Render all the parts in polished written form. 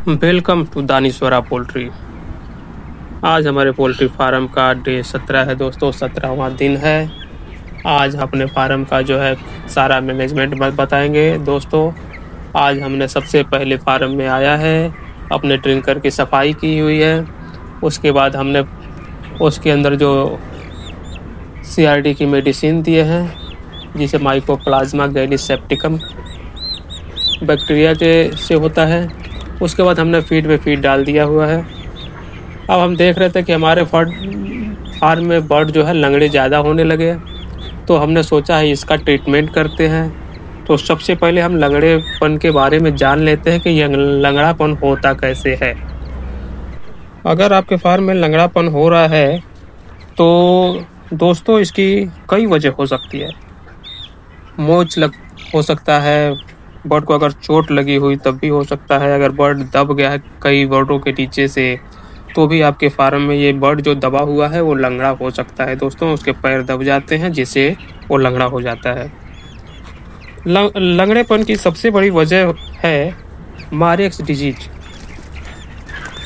Welcome to दानीश्वरा poultry. आज हमारे poultry farm का डे 17 है दोस्तों, 17वां दिन है। आज अपने फार्म का जो है सारा मैनेजमेंट बताएंगे दोस्तों। आज हमने सबसे पहले फार्म में आया है, अपने ड्रिंकर की सफाई की हुई है। उसके बाद हमने उसके अंदर जो CRD की मेडिसिन दिए हैं, जिसे माइकोप्लाज्मा गैलीसेप्टिकम बैक्टीरिया के से होता है। उसके बाद हमने फीड में फीड डाल दिया हुआ है। अब हम देख रहे थे कि हमारे फार्म में बर्ड जो है लंगड़े ज़्यादा होने लगे, तो हमने सोचा है इसका ट्रीटमेंट करते हैं। तो सबसे पहले हम लंगड़ेपन के बारे में जान लेते हैं कि यह लंगड़ापन होता कैसे है। अगर आपके फार्म में लंगड़ापन हो रहा है तो दोस्तों इसकी कई वजह हो सकती है। मोच हो सकता है, बर्ड को अगर चोट लगी हुई तब भी हो सकता है। अगर बर्ड दब गया है कई बर्डों के नीचे से तो भी आपके फार्म में ये बर्ड जो दबा हुआ है वो लंगड़ा हो सकता है दोस्तों। उसके पैर दब जाते हैं जिससे वो लंगड़ा हो जाता है। लंगड़ेपन की सबसे बड़ी वजह है मारेक्स डिजीज।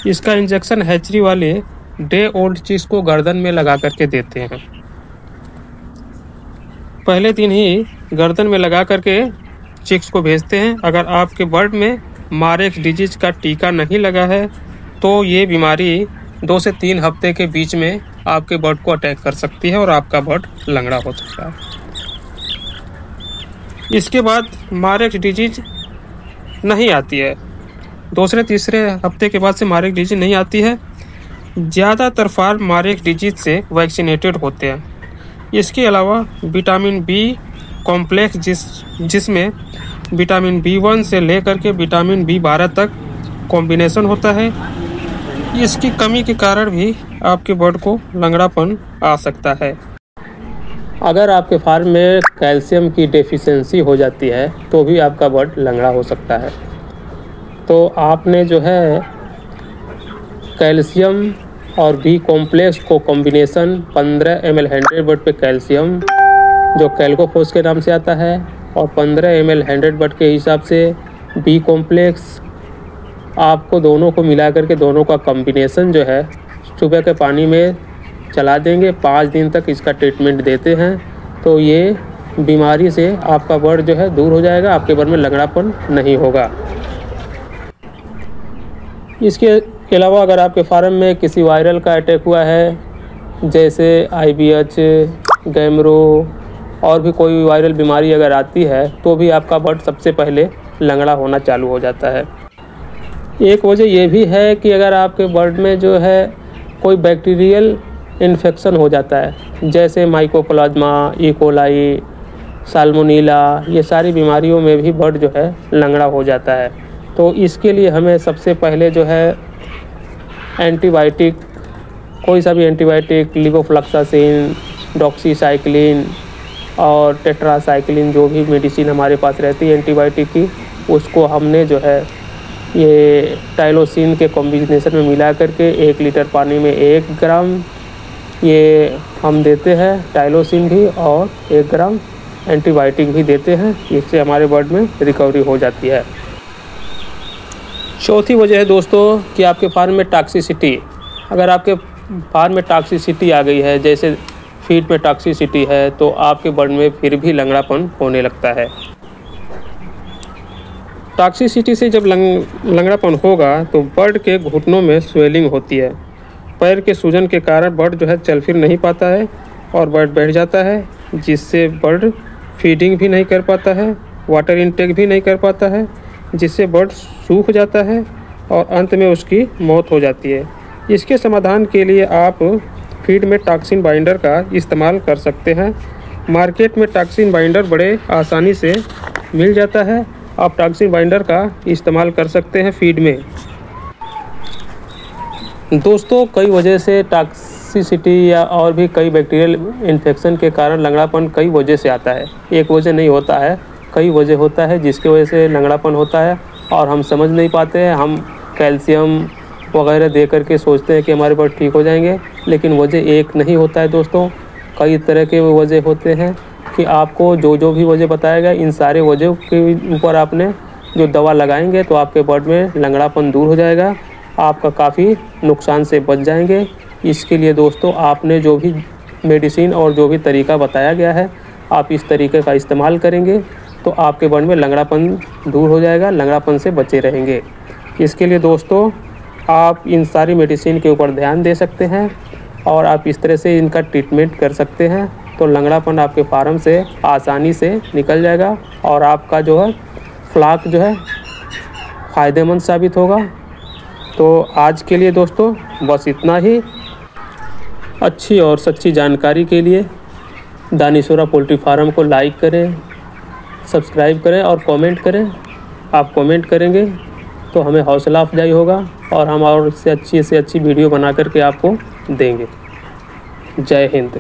इसका इंजेक्शन हैचरी वाले डे ओल्ड चिक्स को गर्दन में लगा करके देते हैं। पहले दिन ही गर्दन में लगा करके चिक्स को भेजते हैं। अगर आपके बर्ड में मारेक्स डिजीज का टीका नहीं लगा है तो ये बीमारी 2 से 3 हफ्ते के बीच में आपके बर्ड को अटैक कर सकती है और आपका बर्ड लंगड़ा हो सकता है। इसके बाद मारेक्स डिजीज नहीं आती है, 2-3 हफ्ते के बाद से मारेक्स डिजीज नहीं आती है। ज़्यादातर फार्म मारेक्स डिजीज से वैक्सीनेटेड होते हैं। इसके अलावा विटामिन बी कॉम्प्लेक्स जिसमें विटामिन B1 से लेकर के विटामिन B12 तक कॉम्बिनेशन होता है, इसकी कमी के कारण भी आपके बर्ड को लंगड़ापन आ सकता है। अगर आपके फार्म में कैल्शियम की डेफिशिएंसी हो जाती है तो भी आपका बर्ड लंगड़ा हो सकता है। तो आपने जो है कैल्शियम और B कॉम्प्लेक्स को कॉम्बिनेशन 15 ml 100 बर्ड पे कैल्शियम जो कैल्कोफोस के नाम से आता है और 15 ml 100 बर्ड के हिसाब से B कॉम्प्लेक्स, आपको दोनों को मिला करके दोनों का कॉम्बिनेशन जो है सुबह के पानी में चला देंगे। 5 दिन तक इसका ट्रीटमेंट देते हैं तो ये बीमारी से आपका बर्ड जो है दूर हो जाएगा, आपके बर्ड में लंगड़ापन नहीं होगा। इसके अलावा अगर आपके फार्म में किसी वायरल का अटैक हुआ है, जैसे IBH, गैमरो और भी कोई वायरल बीमारी अगर आती है तो भी आपका बर्ड सबसे पहले लंगड़ा होना चालू हो जाता है। एक वजह यह भी है कि अगर आपके बर्ड में जो है कोई बैक्टीरियल इन्फेक्शन हो जाता है, जैसे माइकोप्लाज्मा, ई कोलाई, साल्मोनेला, ये सारी बीमारियों में भी बर्ड जो है लंगड़ा हो जाता है। तो इसके लिए हमें सबसे पहले जो है एंटीबायोटिक, कोई सा भी एंटीबायोटिक, लिवोफ्लक्सासिन, डॉक्सीसाइक्लिन और टेट्रासाइक्लिन, जो भी मेडिसिन हमारे पास रहती है एंटीबायोटिक की, उसको हमने जो है ये टाइलोसिन के कॉम्बिनेशन में मिला करके 1 लीटर पानी में 1 ग्राम ये हम देते हैं, टाइलोसिन भी, और 1 ग्राम एंटीबायोटिक भी देते हैं। इससे हमारे बर्ड में रिकवरी हो जाती है। चौथी वजह है दोस्तों कि आपके फार्म में टॉक्सिसिटी। अगर आपके फार्म में टॉक्सिसिटी आ गई है, जैसे फीड में टॉक्सिसिटी है, तो आपके बर्ड में फिर भी लंगड़ापन होने लगता है। टॉक्सिसिटी से जब लंगड़ापन होगा तो बर्ड के घुटनों में स्वेलिंग होती है। पैर के सूजन के कारण बर्ड जो है चल फिर नहीं पाता है और बर्ड बैठ जाता है, जिससे बर्ड फीडिंग भी नहीं कर पाता है, वाटर इनटेक भी नहीं कर पाता है, जिससे बर्ड सूख जाता है और अंत में उसकी मौत हो जाती है। इसके समाधान के लिए आप फीड में टॉक्सिन बाइंडर का इस्तेमाल कर सकते हैं। मार्केट में टॉक्सिन बाइंडर बड़े आसानी से मिल जाता है। आप टॉक्सिन बाइंडर का इस्तेमाल कर सकते हैं फीड में। दोस्तों कई वजह से टॉक्सिसिटी या और भी कई बैक्टीरियल इन्फेक्शन के कारण लंगड़ापन कई वजह से आता है। एक वजह नहीं होता है, कई वजह होता है जिसकी वजह से लंगड़ापन होता है और हम समझ नहीं पाते हैं। हम कैल्शियम वगैरह दे करके सोचते हैं कि हमारे बर्ड ठीक हो जाएंगे, लेकिन वजह एक नहीं होता है दोस्तों, कई तरह के वजह होते हैं। कि आपको जो भी वजह बताया गया, इन सारे वजह के ऊपर आपने जो दवा लगाएंगे तो आपके बर्ड में लंगड़ापन दूर हो जाएगा, आपका काफ़ी नुकसान से बच जाएंगे। इसके लिए दोस्तों आपने जो भी मेडिसिन और जो भी तरीका बताया गया है, आप इस तरीके का इस्तेमाल करेंगे तो आपके बर्ड में लंगड़ापन दूर हो जाएगा, लंगड़ापन से बचे रहेंगे। इसके लिए दोस्तों आप इन सारी मेडिसिन के ऊपर ध्यान दे सकते हैं और आप इस तरह से इनका ट्रीटमेंट कर सकते हैं तो लंगड़ापन आपके फार्म से आसानी से निकल जाएगा और आपका जो है फ्लाक जो है फ़ायदेमंद साबित होगा। तो आज के लिए दोस्तों बस इतना ही। अच्छी और सच्ची जानकारी के लिए दानीश्वरा पोल्ट्री फार्म को लाइक करें, सब्सक्राइब करें और कमेंट करें। आप कमेंट करेंगे तो हमें हौसला अफजाई होगा और हम और से अच्छी वीडियो बना करके आपको देंगे। जय हिंद।